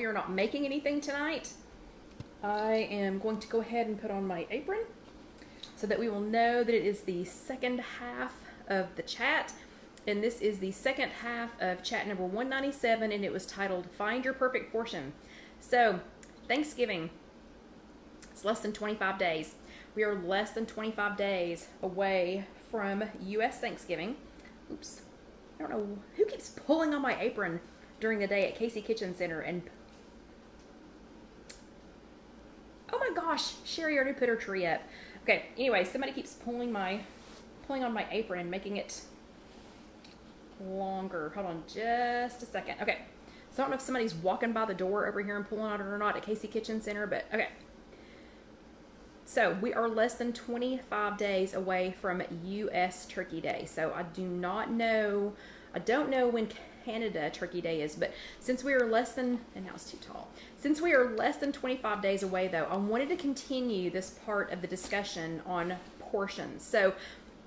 we are not making anything tonight, I am going to go ahead and put on my apron so that we will know that it is the second half of the chat. And this is the second half of chat number 197, and it was titled Find Your Perfect Portion. So, Thanksgiving, it's less than 25 days. We are less than 25 days away from U.S. Thanksgiving. Oops. I don't know who keeps pulling on my apron during the day at Casey Kitchen Center. And oh my gosh, Sherry already put her tree up. Okay, anyway, somebody keeps pulling on my apron and making it longer. Hold on just a second. Okay, so I don't know if somebody's walking by the door over here and pulling on it or not at Casey Kitchen Center, but okay. So we are less than 25 days away from U.S. Turkey Day. So I don't know when Canada Turkey Day is, but since we are less than, and now it's too tall. Since we are less than 25 days away though, I wanted to continue this part of the discussion on portions. So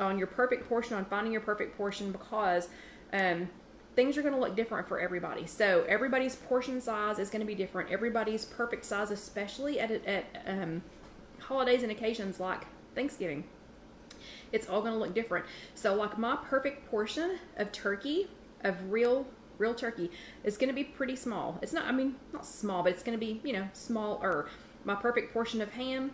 on your perfect portion, on finding your perfect portion, because things are going to look different for everybody. So everybody's portion size is going to be different. Everybody's perfect size, especially at holidays and occasions like Thanksgiving, it's all going to look different. So like my perfect portion of turkey, of real turkey, is going to be pretty small. It's not, I mean, not small, but it's going to be, smaller. My perfect portion of ham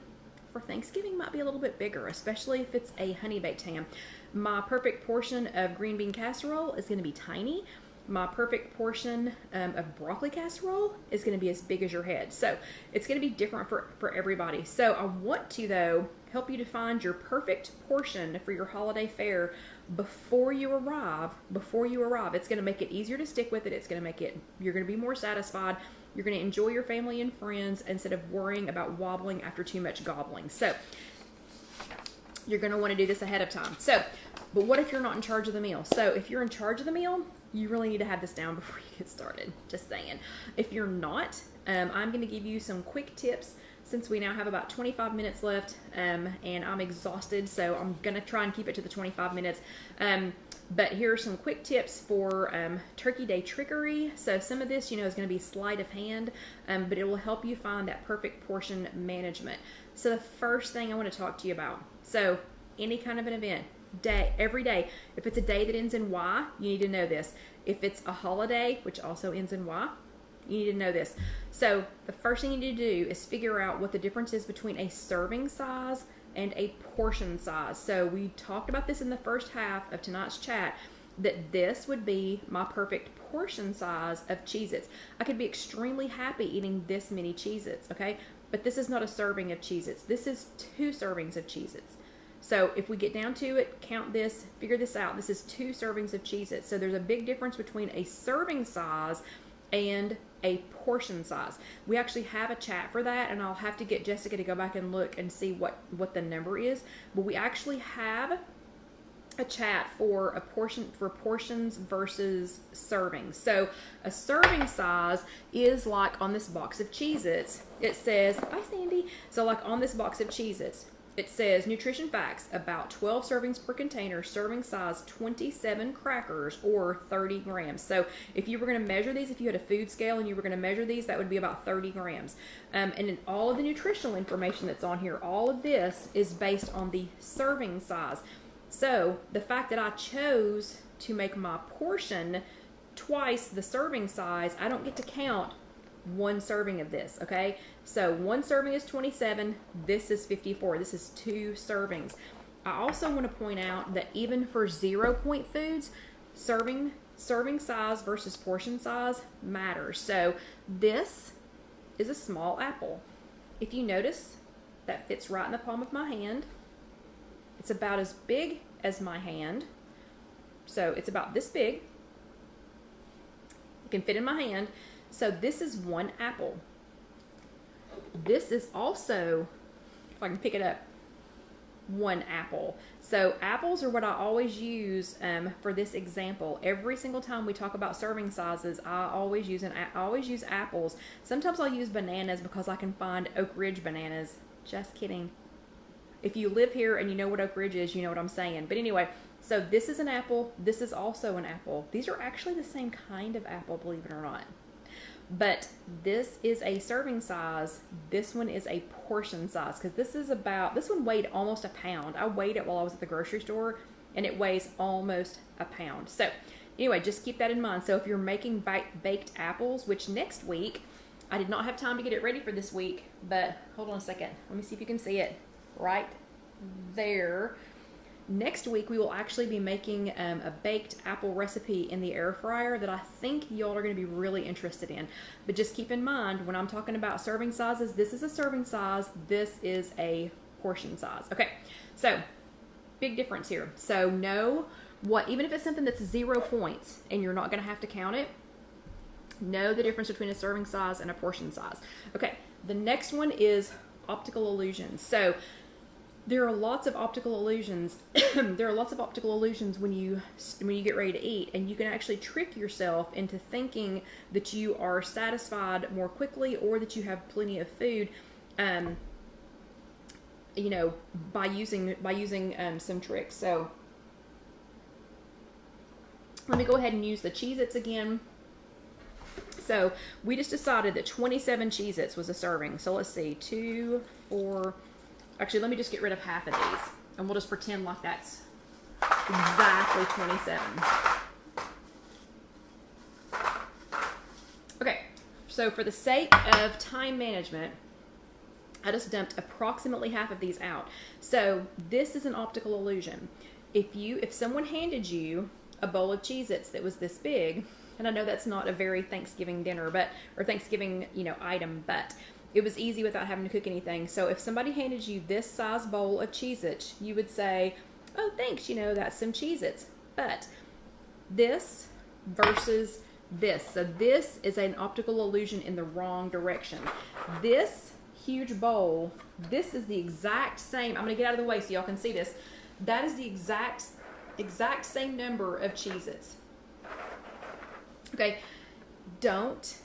for Thanksgiving might be a little bit bigger, especially if it's a honey baked ham. My perfect portion of green bean casserole is going to be tiny. My perfect portion of broccoli casserole is going to be as big as your head. So it's going to be different for everybody. So I want to, though, help you to find your perfect portion for your holiday fare before you arrive. It's going to make it easier to stick with it. It's going to make it, you're going to be more satisfied. You're going to enjoy your family and friends instead of worrying about wobbling after too much gobbling. So you're going to want to do this ahead of time. So, but what if you're not in charge of the meal? So if you're in charge of the meal, you really need to have this down before you get started. Just saying. If you're not, I'm going to give you some quick tips since we now have about 25 minutes left, and I'm exhausted, so I'm going to try and keep it to the 25 minutes. But here are some quick tips for Turkey Day trickery. So some of this, is going to be sleight of hand, but it will help you find that perfect portion management. So the first thing I want to talk to you about, so any kind of an event, every day. If it's a day that ends in Y, you need to know this. If it's a holiday, which also ends in Y, you need to know this. So the first thing you need to do is figure out what the difference is between a serving size and a portion size. So we talked about this in the first half of tonight's chat, that this would be my perfect portion size of Cheez-Its. I could be extremely happy eating this many Cheez-Its, okay? But this is not a serving of Cheez-Its. This is 2 servings of Cheez-Its. So if we get down to it, count this, figure this out. This is 2 servings of Cheez-Its. So there's a big difference between a serving size and a portion size. We actually have a chat for that, and I'll have to get Jessica to go back and look and see what the number is. But we actually have a chat for a portion, for portions versus servings. So a serving size is like on this box of Cheez-Its. It says, bye Sandy. So like on this box of Cheez-Its, it says nutrition facts, about 12 servings per container, serving size 27 crackers or 30 grams. So if you were going to measure these, if you had a food scale and you were going to measure these, that would be about 30 grams. And in all of the nutritional information that's on here, all of this is based on the serving size. So the fact that I chose to make my portion twice the serving size, I don't get to count 1 serving of this, okay? So 1 serving is 27, this is 54, this is 2 servings. I also want to point out that even for 0-point foods, serving size versus portion size matters. So this is a small apple. If you notice, that fits right in the palm of my hand. It's about as big as my hand. So it's about this big. It can fit in my hand. So this is 1 apple. This is also, if I can pick it up, 1 apple. So apples are what I always use for this example. Every single time we talk about serving sizes, I always use apples. Sometimes I'll use bananas because I can find Oak Ridge bananas. Just kidding. If you live here and you know what Oak Ridge is, you know what I'm saying. But anyway, so this is an apple. This is also an apple. These are actually the same kind of apple, believe it or not. But this is a serving size. This one is a portion size, because this one weighed almost a pound. I weighed it while I was at the grocery store, and it weighs almost a pound. So anyway, just keep that in mind. So if you're making baked apples, which next week, I did not have time to get it ready for this week, but hold on a second. Let me see if you can see it right there. Next week, we will actually be making a baked apple recipe in the air fryer that I think y'all are going to be really interested in. But just keep in mind, when I'm talking about serving sizes, this is a serving size, this is a portion size. Okay, so big difference here. So know what, even if it's something that's 0 points and you're not going to have to count it, know the difference between a serving size and a portion size. Okay, the next one is optical illusions. So there are lots of optical illusions. There are lots of optical illusions when you get ready to eat, and you can actually trick yourself into thinking that you are satisfied more quickly or that you have plenty of food, you know, by using some tricks. So let me go ahead and use the Cheez-Its again. So we just decided that 27 Cheez-Its was a serving. So let's see, 2, 4. Actually, let me just get rid of half of these, and we'll just pretend like that's exactly 27. Okay, so for the sake of time management, I just dumped approximately half of these out. So this is an optical illusion. If someone handed you a bowl of Cheez-Its that was this big, and I know that's not a very Thanksgiving dinner, or Thanksgiving, you know, item, but it was easy without having to cook anything. So if somebody handed you this size bowl of Cheez-Its, you would say, oh, thanks, you know, that's some Cheez-Its. But this versus this. So this is an optical illusion in the wrong direction. This huge bowl, this is the exact same. I'm going to get out of the way so y'all can see this. That is the exact same number of Cheez-Its. Okay, don't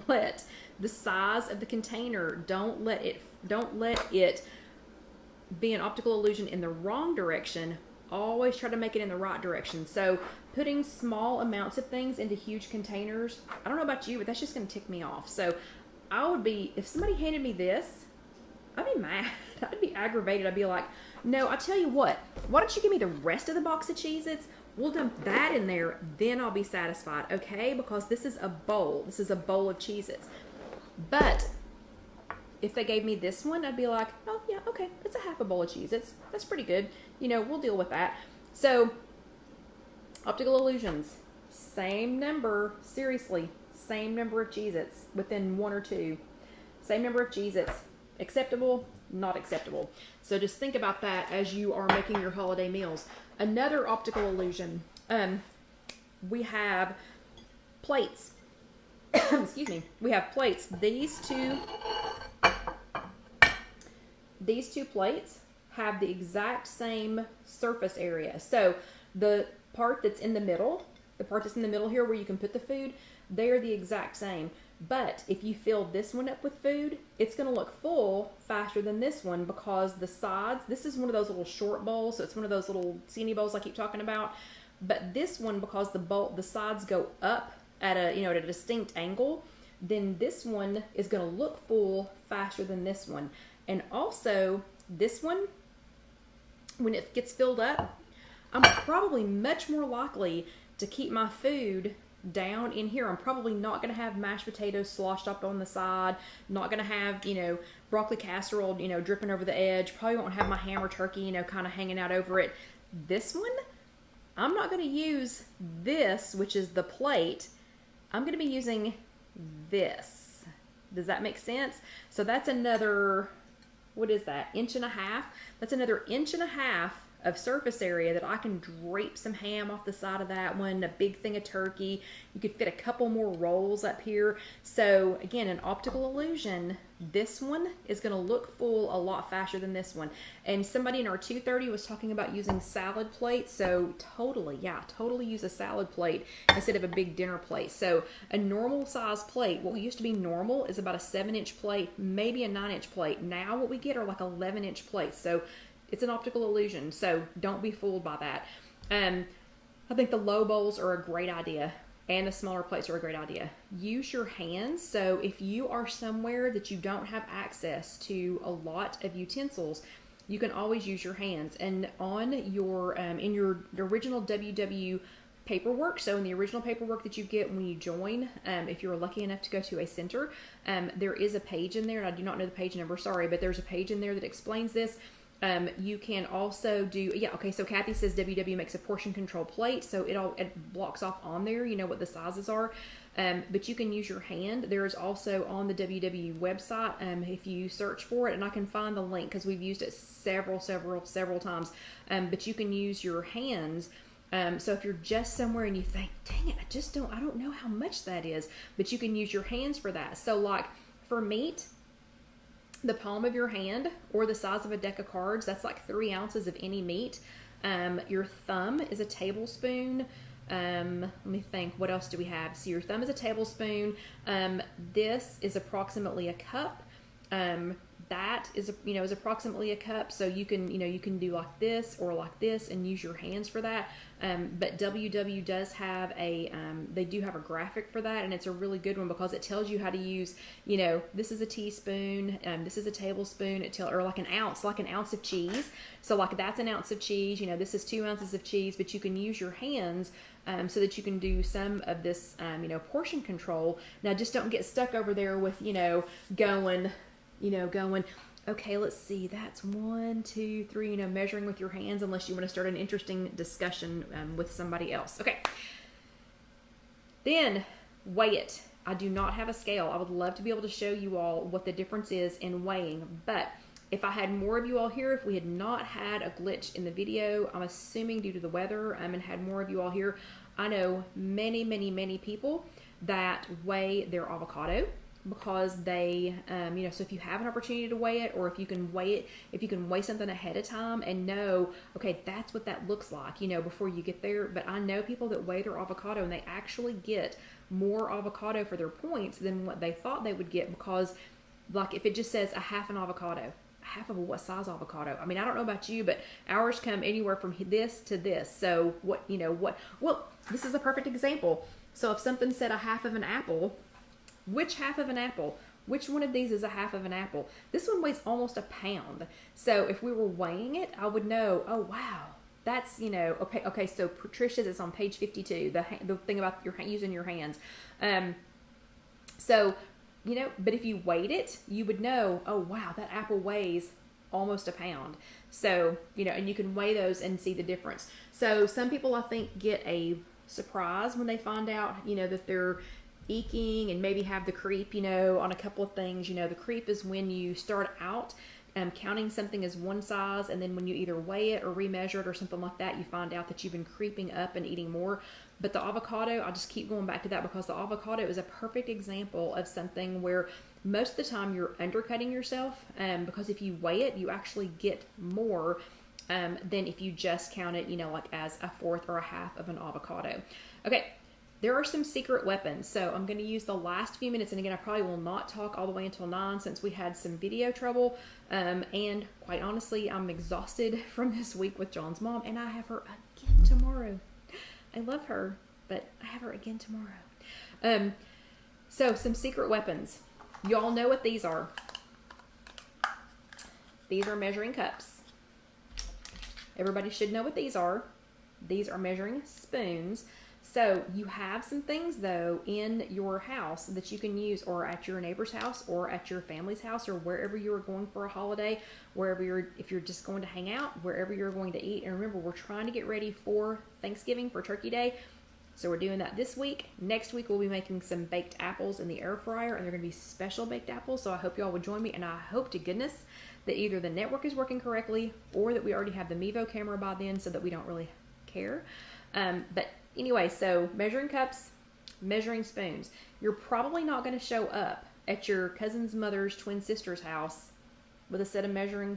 let the size of the container, don't let it be an optical illusion in the wrong direction. Always try to make it in the right direction. So putting small amounts of things into huge containers, I don't know about you, but that's just going to tick me off. So if somebody handed me this, I'd be mad. I'd be aggravated. I'd be like, no, I tell you what, why don't you give me the rest of the box of Cheez-Its? We'll dump that in there, then I'll be satisfied, okay? Because this is a bowl. This is a bowl of Cheez-Its. But if they gave me this one, I'd be like, oh, yeah, okay, it's a half a bowl of Cheez-Its. That's pretty good. You know, we'll deal with that. So, optical illusions. Same number, seriously, same number of Cheez-Its within 1 or 2. Same number of Cheez-Its. Acceptable, not acceptable. So just think about that as you are making your holiday meals. Another optical illusion. We have plates. Excuse me. We have plates. These two plates have the exact same surface area. So the part that's in the middle, here where you can put the food, they're the exact same. But if you fill this one up with food, it's going to look full faster than this one, because the sides, this is one of those little short bowls, so it's one of those little skinny bowls I keep talking about. But this one, because the sides go up at a distinct angle, then this one is going to look full faster than this one. And also, this one, when it gets filled up, I'm probably much more likely to keep my food down in here. I'm probably not going to have mashed potatoes sloshed up on the side, not going to have, broccoli casserole, dripping over the edge. Probably won't have my ham or turkey, kind of hanging out over it. This one, I'm not going to use this, which is the plate. I'm going to be using this. Does that make sense? So that's another, what is that, 1.5 inches? That's another 1.5 inches of surface area that I can drape some ham off the side of that one, a big thing of turkey. You could fit a couple more rolls up here. So again, an optical illusion, this one is going to look full a lot faster than this one. And somebody in our 230 was talking about using salad plates. So totally use a salad plate instead of a big dinner plate. So a normal size plate, what used to be normal is about a 7-inch plate, maybe a 9-inch plate. Now what we get are like 11-inch plates. So it's an optical illusion, so don't be fooled by that. I think the low bowls are a great idea. And the smaller plates are a great idea. Use your hands. So if you are somewhere that you don't have access to a lot of utensils, you can always use your hands. And on your in your original WW paperwork, so in the original paperwork that you get when you join, if you're lucky enough to go to a center, there is a page in there, and I do not know the page number, sorry, but there's a page in there that explains this. You can also do, so Kathy says WW makes a portion control plate, so it blocks off on there, you know what the sizes are, but you can use your hand. There is also on the WW website, if you search for it, and I can find the link because we've used it several times, but you can use your hands. So if you're just somewhere and you think, dang it, I don't know how much that is, but you can use your hands for that. So like for meat, the palm of your hand or the size of a deck of cards, that's like 3 ounces of any meat. Your thumb is a tablespoon. Let me think, what else do we have? So your thumb is a tablespoon. This is approximately a cup. That is approximately a cup. So you can do like this or like this and use your hands for that. But WW does have they do have a graphic for that, and it's a really good one because it tells you how to use, this is a teaspoon, this is a tablespoon, or like an ounce of cheese. So like that's an ounce of cheese, this is 2 ounces of cheese, but you can use your hands so that you can do some of this, portion control. Now just don't get stuck over there with, going, okay, let's see, that's 1, 2, 3, measuring with your hands, unless you want to start an interesting discussion with somebody else. Okay. Then weigh it. I do not have a scale. I would love to be able to show you all what the difference is in weighing, but if I had more of you all here, if we had not had a glitch in the video, I'm assuming due to the weather, and had more of you all here, I know many people that weigh their avocado, because they, so if you have an opportunity to weigh it, or if you can weigh something ahead of time and know, okay, that's what that looks like, before you get there. But I know people that weigh their avocado and they actually get more avocado for their points than what they thought they would get, because like if it just says a half an avocado, half of a what size avocado? I mean, I don't know about you, but ours come anywhere from this to this. So well, this is a perfect example. So if something said a half of an apple, which half of an apple? Which one of these is a half of an apple? This one weighs almost a pound. So if we were weighing it, I would know, oh, wow, that's, okay, so Patricia's is on page 52, the thing about using your hands. So, but if you weighed it, you would know, oh, wow, that apple weighs almost a pound. So, and you can weigh those and see the difference. So some people, I think, get a surprise when they find out, that they're eking and maybe have the creep, on a couple of things. The creep is when you start out counting something as one size, and then when you either weigh it or remeasure it or something like that, you find out that you've been creeping up and eating more. But the avocado, I just keep going back to that because the avocado is a perfect example of something where most of the time you're undercutting yourself, because if you weigh it, you actually get more than if you just count it, like as a fourth or a half of an avocado. Okay. There are some secret weapons, so I'm going to use the last few minutes, and again, I probably will not talk all the way until 9 since we had some video trouble, and quite honestly, I'm exhausted from this week with John's mom, and I have her again tomorrow. I love her, but I have her again tomorrow. So some secret weapons. Y'all know what these are. These are measuring cups. Everybody should know what these are. These are measuring spoons. So you have some things though in your house that you can use, or at your neighbor's house, or at your family's house, or wherever you're going for a holiday, if you're just going to hang out, wherever you're going to eat. And remember, we're trying to get ready for Thanksgiving, for Turkey Day. So we're doing that this week. Next week, we'll be making some baked apples in the air fryer, and they're going to be special baked apples. So I hope y'all would join me, and I hope to goodness that either the network is working correctly, or that we already have the Mevo camera by then so that we don't really care. But anyway, so measuring cups, measuring spoons. You're probably not going to show up at your cousin's mother's twin sister's house with a set of measuring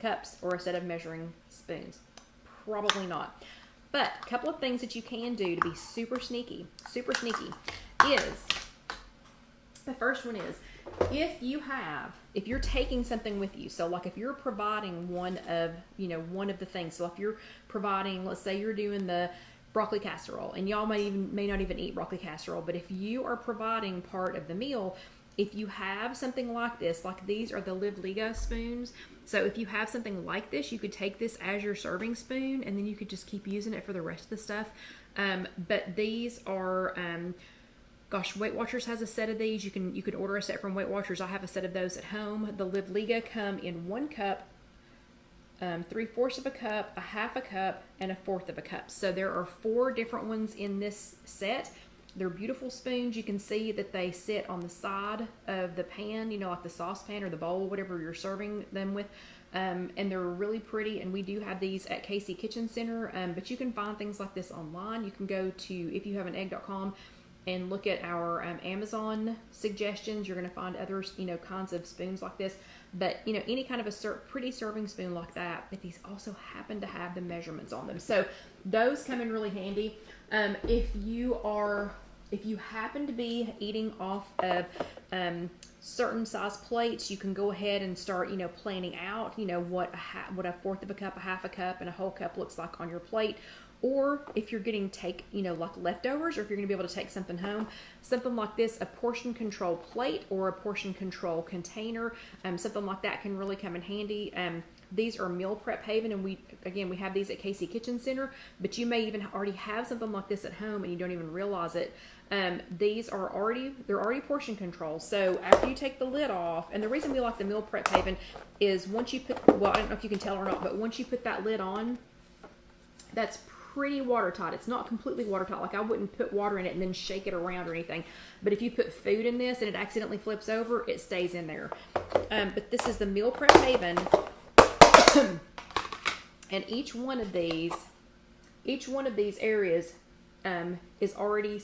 cups, or a set of measuring spoons. Probably not. But a couple of things that you can do to be super sneaky is, the first one is, if you're taking something with you, so like if you're providing one of the things, so if you're providing, let's say you're doing the broccoli casserole, and y'all may not even eat broccoli casserole, but if you are providing part of the meal, if you have something like this, like these are the IfYouHaveAnEgg spoons. So if you have something like this, you could take this as your serving spoon, and then you could just keep using it for the rest of the stuff. But these are, gosh, Weight Watchers has a set of these. You can order a set from Weight Watchers. I have a set of those at home. The IfYouHaveAnEgg come in 1 cup, 3/4 of a cup, a 1/2 a cup, and a 1/4 of a cup. So there are 4 different ones in this set. They're beautiful spoons. You can see that they sit on the side of the pan, you know, like the saucepan or the bowl, whatever you're serving them with. And they're really pretty, and we do have these at Casey Kitchen Center, but you can find things like this online. You can go to IfYouHaveAnEgg.com and look at our Amazon suggestions. You're going to find other, you know, kinds of spoons like this. But, you know, any kind of a pretty serving spoon like that, but these also happen to have the measurements on them. So those come in really handy. If you happen to be eating off of certain size plates, you can go ahead and start, you know, planning out, you know, what a 1/4 of a cup, a 1/2 a cup, and a whole cup looks like on your plate. Or if you're getting you know, like leftovers, or if you're going to be able to take something home, something like this, a portion control plate or a portion control container, something like that can really come in handy. These are Meal Prep Haven, and we have these at Casey Kitchen Center, but you may even already have something like this at home and you don't even realize it. These are already portion control. So after you take the lid off, and the reason we like the Meal Prep Haven is once you put, well, I don't know if you can tell or not, but once you put that lid on, that's pretty watertight. It's not completely watertight. Like I wouldn't put water in it and then shake it around or anything. But if you put food in this and it accidentally flips over, it stays in there. But this is the Meal Prep Haven. And each one of these areas is already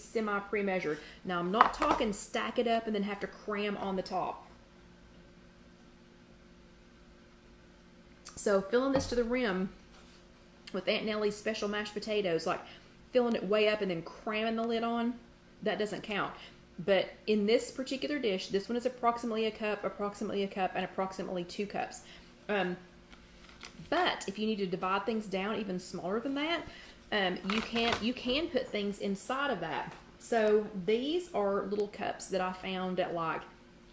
pre-measured. Now I'm not talking stack it up and then have to cram on the top. So filling this to the rim with Aunt Nellie's special mashed potatoes, like filling it way up and then cramming the lid on, that doesn't count. But in this particular dish, this one is approximately a cup, and approximately 2 cups. But if you need to divide things down even smaller than that, you can put things inside of that. So these are little cups that I found at, like,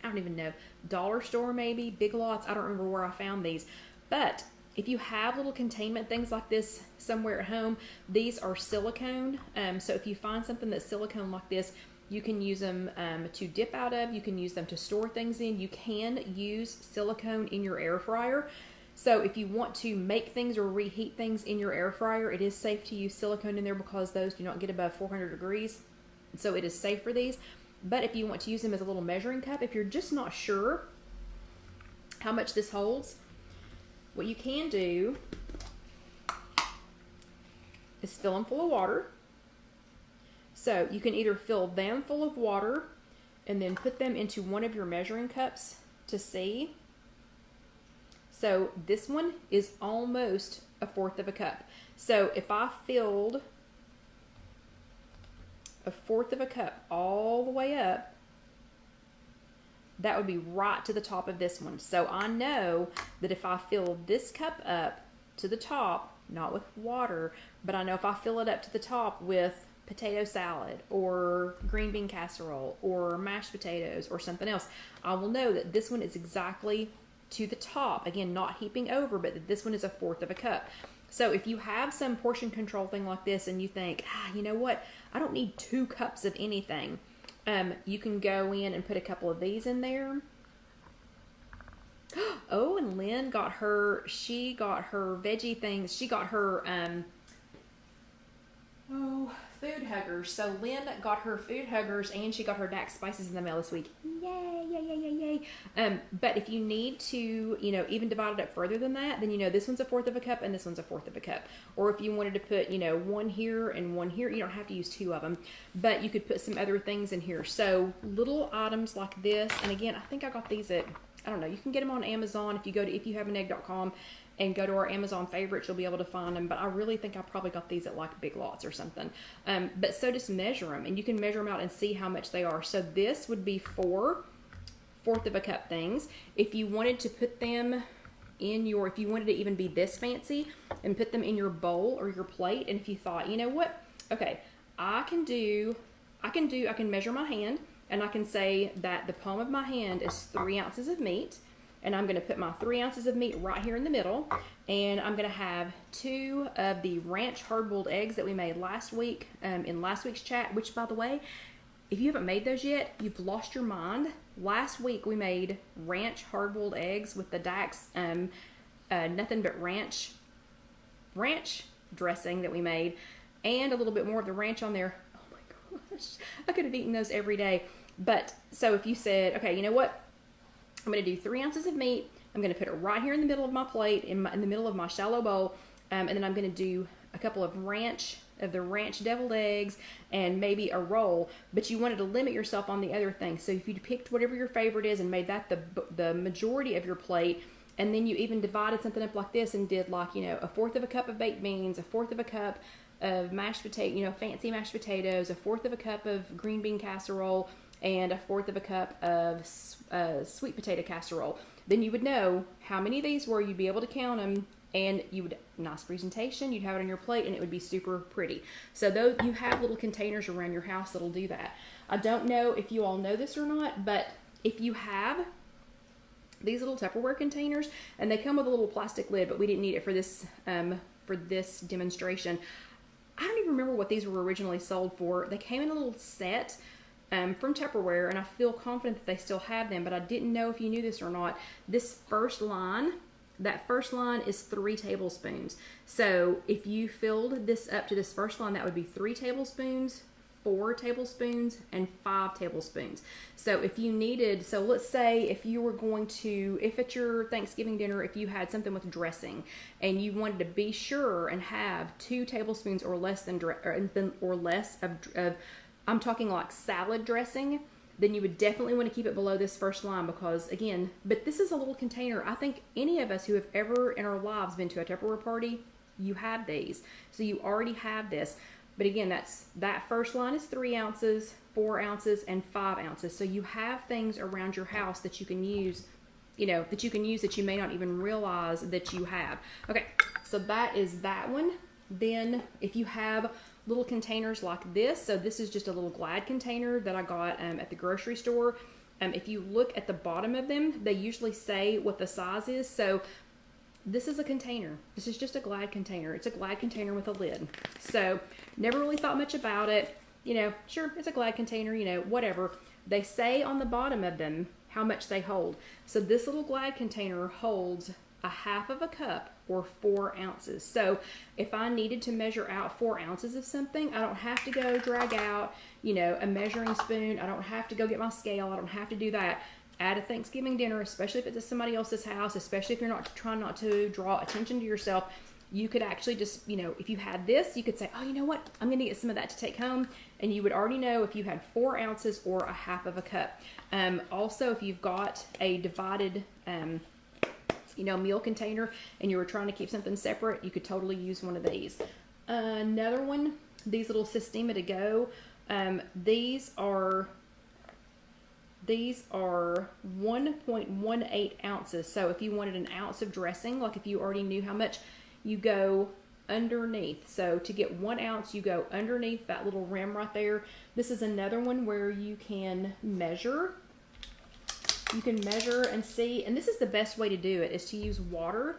I don't even know, dollar store maybe, Big Lots. I don't remember where I found these. But if you have little containment things like this somewhere at home, these are silicone. So if you find something that's silicone like this, you can use them to dip out of. You can use them to store things in. You can use silicone in your air fryer. So if you want to make things or reheat things in your air fryer, it is safe to use silicone in there because those do not get above 400 degrees. So it is safe for these. But if you want to use them as a little measuring cup, if you're just not sure how much this holds, what you can do is fill them full of water. So you can either fill them full of water and then put them into one of your measuring cups to see. So this one is almost 1/4 of a cup. So if I filled 1/4 of a cup all the way up, that would be right to the top of this one. So I know that if I fill this cup up to the top, not with water, but I know if I fill it up to the top with potato salad or green bean casserole or mashed potatoes or something else, I will know that this one is exactly to the top. Again, not heaping over, but that this one is 1/4 of a cup. So if you have some portion control thing like this and you think, you know what, I don't need 2 cups of anything, you can go in and put a couple of these in there. Oh, and Lynn got her veggie things. She got her, food huggers. So Lynn got her food huggers and she got her Dax spices in the mail this week. Yay, yay, yay, yay, yay. But if you need to, you know, even divide it up further than that, then, you know, this one's 1/4 of a cup and this one's 1/4 of a cup. Or if you wanted to put, you know, one here and one here, you don't have to use 2 of them, but you could put some other things in here. So little items like this, and again, I think I got these at, I don't know, you can get them on Amazon. If you go to IfYouHaveAnEgg.com and go to our Amazon favorites, you'll be able to find them. But I really think I probably got these at like Big Lots or something. But so just measure them, and you can measure them out and see how much they are. So this would be 4 1/4 of a cup things. If you wanted to put them in if you wanted to even be this fancy and put them in your bowl or your plate, and if you thought, you know what, Okay, I can measure my hand, and I can say that the palm of my hand is 3 ounces of meat, and I'm going to put my 3 ounces of meat right here in the middle, and I'm going to have 2 of the ranch hard-boiled eggs that we made last week in last week's chat, which, by the way, if you haven't made those yet, you've lost your mind. Last week we made ranch hard-boiled eggs with the Dax nothing but ranch dressing that we made, and a little bit more of the ranch on there. Oh my gosh, I could have eaten those every day. But so if you said, okay, you know what, I'm going to do 3 ounces of meat, I'm going to put it right here in the middle of my plate, in the middle of my shallow bowl, and then I'm going to do a couple of the ranch deviled eggs and maybe a roll. But you wanted to limit yourself on the other things, so if you picked whatever your favorite is and made that the majority of your plate, and then you even divided something up like this and did, like, you know, 1/4 of a cup of baked beans, 1/4 of a cup of mashed potato, you know, fancy mashed potatoes, 1/4 of a cup of green bean casserole, and 1/4 of a cup of sweet potato casserole. Then you would know how many of these were, you'd be able to count them, and you would, nice presentation, you'd have it on your plate, and it would be super pretty. So those, you have little containers around your house that'll do that. I don't know if you all know this or not, but if you have these little Tupperware containers, and they come with a little plastic lid, but we didn't need it for this demonstration. I don't even remember what these were originally sold for. They came in a little set from Tupperware, and I feel confident that they still have them, but I didn't know if you knew this or not. This first line, that first line is 3 tablespoons. So if you filled this up to this first line, that would be 3 tablespoons, 4 tablespoons, and 5 tablespoons. So if you needed, so let's say if you were going to, if at your Thanksgiving dinner, if you had something with dressing and you wanted to be sure and have 2 tablespoons or less of I'm talking like salad dressing, then you would definitely want to keep it below this first line, because again, but this is a little container. I think any of us who have ever in our lives been to a Tupperware party, you have these. So you already have this. But again, that first line is 3 ounces, 4 ounces, and 5 ounces. So you have things around your house that you can use, that you may not even realize that you have. Okay, so that is that one. Then if you have little containers like this, so this is just a little Glad container that I got at the grocery store. If you look at the bottom of them, they usually say what the size is. So this is a container. This is just a Glad container. It's a Glad container with a lid. So never really thought much about it. You know, sure, it's a Glad container, you know, whatever. They say on the bottom of them how much they hold. So this little Glad container holds 1/2 of a cup, or 4 ounces. So if I needed to measure out 4 ounces of something, I don't have to go drag out, you know, a measuring spoon. I don't have to go get my scale. I don't have to do that. At a Thanksgiving dinner, especially if it's at somebody else's house, especially if you're not trying not to draw attention to yourself, you could actually just, you know, if you had this, you could say, oh, you know what, I'm going to get some of that to take home. And you would already know if you had 4 ounces or 1/2 of a cup. Also, if you've got a divided, meal container and you were trying to keep something separate, you could totally use one of these. Another one, these little Sistema to go. These are 1.18 ounces. So if you wanted an ounce of dressing, like if you already knew how much, you go underneath. So to get 1 ounce, you go underneath that little rim right there. This is another one where you can measure. You can measure and see, and this is the best way to do it, is to use water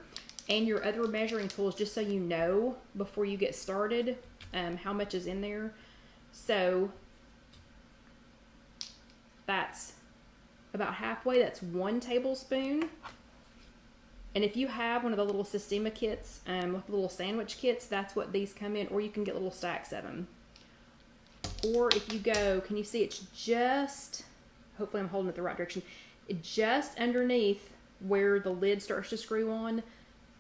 and your other measuring tools, just so you know before you get started how much is in there. So that's about halfway. That's 1 tablespoon. And if you have one of the little Sistema kits, with the little sandwich kits, that's what these come in, or you can get little stacks of them. Or if you go, can you see it's just, hopefully I'm holding it the right direction, just underneath where the lid starts to screw on,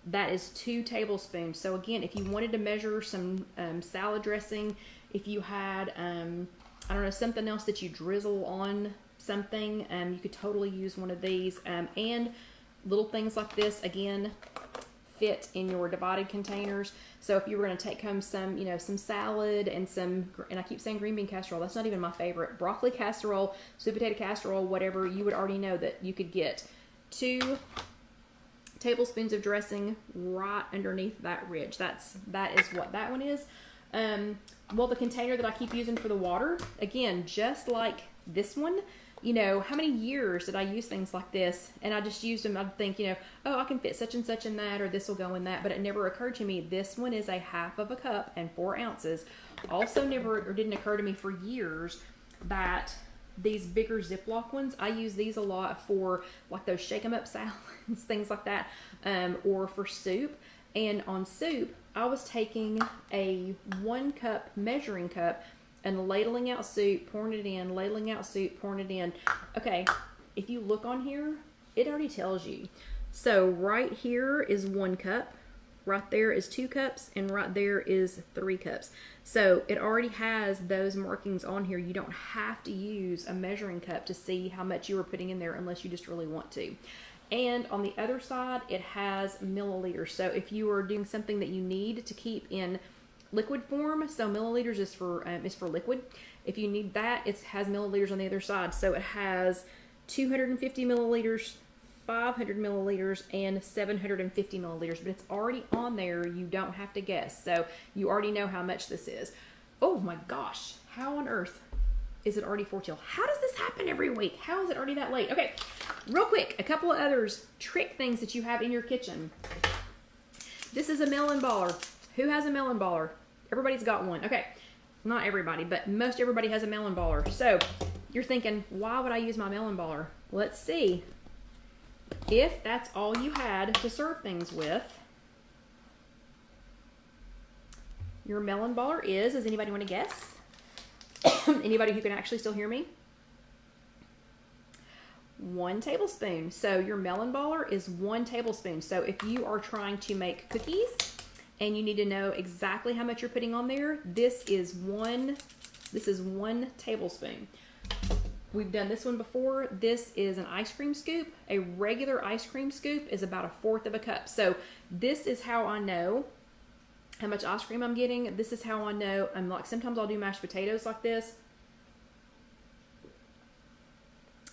that is 2 tablespoons. So again, if you wanted to measure some salad dressing, if you had, I don't know, something else that you drizzle on something, you could totally use one of these. And little things like this, again, fit in your divided containers. So if you were going to take home some, some salad and and I keep saying green bean casserole, that's not even my favorite, broccoli casserole, sweet potato casserole, whatever, you would already know that you could get 2 tablespoons of dressing right underneath that ridge. That is what that one is. Well, the container that I keep using for the water, again, just like this one, you know, how many years did I use things like this? And I just used them. I'd think, you know, oh, I can fit such and such in that, or this will go in that. But it never occurred to me, this one is a half of a cup and 4 ounces. Also didn't occur to me for years that these bigger Ziploc ones, I use these a lot for like those shake 'em up salads, things like that, or for soup. And on soup, I was taking a 1 cup measuring cup and ladling out soup, pouring it in, ladling out soup, pouring it in. Okay, if you look on here, it already tells you. So right here is 1 cup, right there is 2 cups, and right there is 3 cups. So it already has those markings on here. You don't have to use a measuring cup to see how much you are putting in there unless you just really want to. And on the other side, it has milliliters. So if you are doing something that you need to keep in liquid form, so milliliters is for liquid. If you need that, it has milliliters on the other side. So it has 250 milliliters, 500 milliliters, and 750 milliliters. But it's already on there. You don't have to guess. So you already know how much this is. Oh my gosh. How on earth is it already 4 till? How does this happen every week? How is it already that late? Okay, real quick, a couple of others trick things that you have in your kitchen. This is a melon baller. Who has a melon baller? Everybody's got one. Okay, not everybody, but most everybody has a melon baller. So you're thinking, why would I use my melon baller? Let's see. If that's all you had to serve things with, your melon baller is, does anybody want to guess? Anybody who can actually still hear me? 1 tablespoon. So your melon baller is 1 tablespoon. So if you are trying to make cookies and you need to know exactly how much you're putting on there, this is 1 tablespoon. We've done this one before. This is an ice cream scoop. A regular ice cream scoop is about 1/4 of a cup. So this is how I know how much ice cream I'm getting. This is how I know. I'm like, sometimes I'll do mashed potatoes like this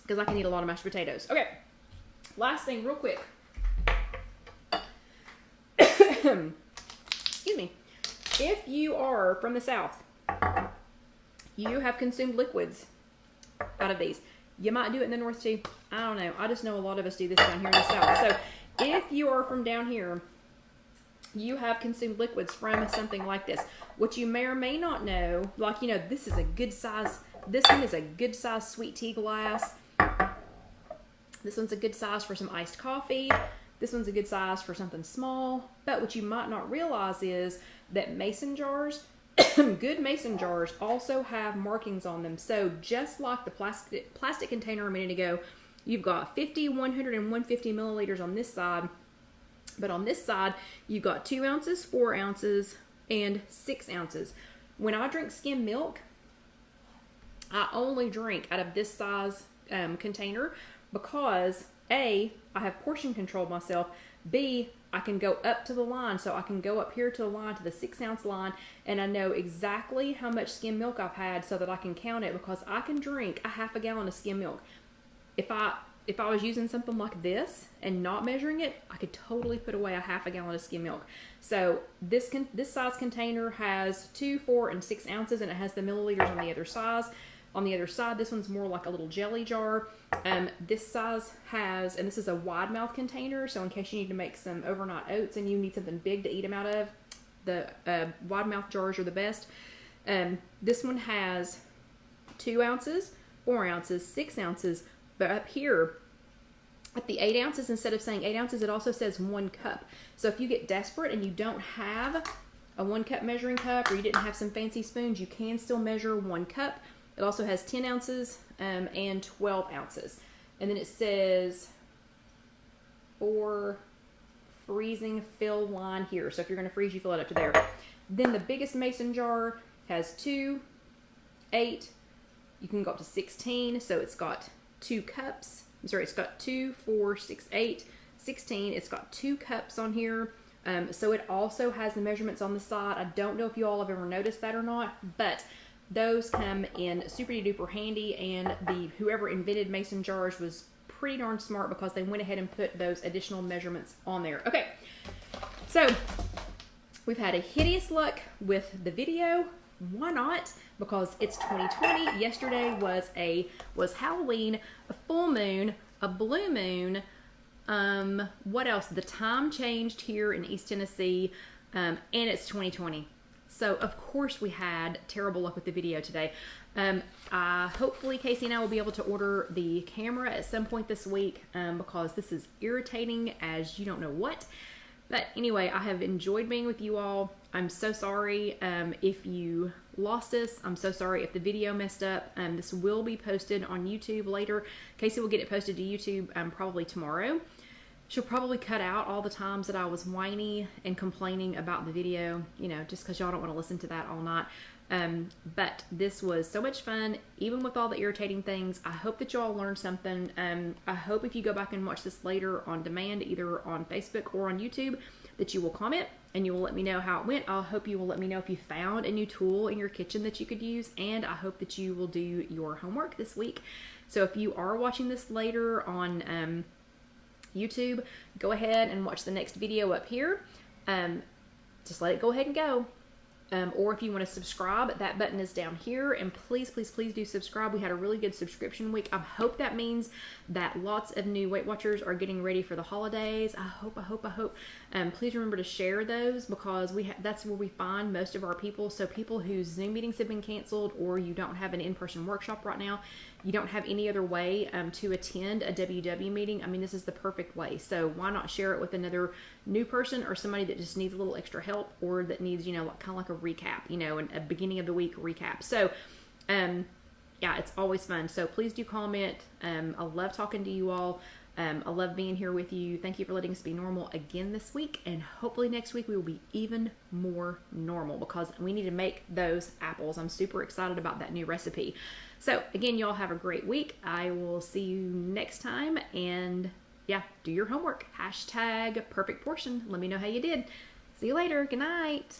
because I can eat a lot of mashed potatoes. Okay, last thing real quick. Excuse me. If you are from the South, you have consumed liquids out of these. You might do it in the North too. I don't know. I just know a lot of us do this down here in the South. So if you are from down here, you have consumed liquids from something like this. What you may or may not know, like, you know, this is a good size, this one is a good size sweet tea glass. This one's a good size for some iced coffee. This one's a good size for something small. But what you might not realize is that mason jars, good mason jars also have markings on them. So just like the plastic container a minute ago, you've got 50, 100, and 150 milliliters on this side. But on this side, you've got 2 ounces, 4 ounces, and 6 ounces. When I drink skim milk, I only drink out of this size container because A, I have portion control myself. B, I can go up to the line. So I can go up here to the line, to the 6 ounce line, and I know exactly how much skim milk I've had so that I can count it, because I can drink a 1/2 gallon of skim milk. If I was using something like this and not measuring it, I could totally put away a 1/2 gallon of skim milk. So this size container has 2, 4, and 6 ounces, and it has the milliliters on the other side. On the other side, this one's more like a little jelly jar. This size has, and this is a wide mouth container, so in case you need to make some overnight oats and you need something big to eat them out of, the wide mouth jars are the best. This one has 2 ounces, 4 ounces, 6 ounces, but up here at the 8 ounces, instead of saying 8 ounces, it also says 1 cup. So if you get desperate and you don't have a 1 cup measuring cup, or you didn't have some fancy spoons, you can still measure 1 cup. It also has 10 ounces and 12 ounces. And then it says for freezing fill line here. So if you're going to freeze, you fill it up to there. Then the biggest mason jar has 2, 8, you can go up to 16. So it's got 2 cups. I'm sorry, it's got 2, 4, 6, 8, 16. It's got 2 cups on here. So it also has the measurements on the side. I don't know if you all have ever noticed that or not, but those come in super duper handy, and whoever invented mason jars was pretty darn smart because they went ahead and put those additional measurements on there. Okay, so we've had a hideous luck with the video. why not? Because it's 2020. Yesterday was Halloween, a full moon, a blue moon. What else? The time changed here in East Tennessee, and it's 2020. So of course we had terrible luck with the video today. Hopefully Casey and I will be able to order the camera at some point this week, because this is irritating as you don't know what. But anyway, I have enjoyed being with you all. I'm so sorry if you lost us. I'm so sorry if the video messed up. This will be posted on YouTube later. Casey will get it posted to YouTube probably tomorrow. She'll probably cut out all the times that I was whiny and complaining about the video, you know, just because y'all don't want to listen to that all night. But this was so much fun, even with all the irritating things. I hope that y'all learned something. I hope if you go back and watch this later on demand, either on Facebook or on YouTube, that you will comment and you will let me know how it went. I hope you will let me know if you found a new tool in your kitchen that you could use, and I hope that you will do your homework this week. So if you are watching this later on YouTube, go ahead and watch the next video up here. Just let it go ahead and go. Or if you want to subscribe, that button is down here, and please, please, please do subscribe. We had a really good subscription week. I hope that means that lots of new Weight Watchers are getting ready for the holidays. I hope. Please remember to share those, because that's where we find most of our people. So people whose Zoom meetings have been canceled, or you don't have an in-person workshop right now, you don't have any other way to attend a WW meeting. I mean, this is the perfect way. So why not share it with another new person, or somebody that just needs a little extra help, or that needs, you know, kind of like a recap, you know, a beginning of the week recap. So, yeah, it's always fun. So please do comment. I love talking to you all. I love being here with you. Thank you for letting us be normal again this week. And hopefully next week we will be even more normal, because we need to make those apples. I'm super excited about that new recipe. So again, y'all have a great week. I will see you next time. And yeah, do your homework. #perfect portion. Let me know how you did. See you later. Good night.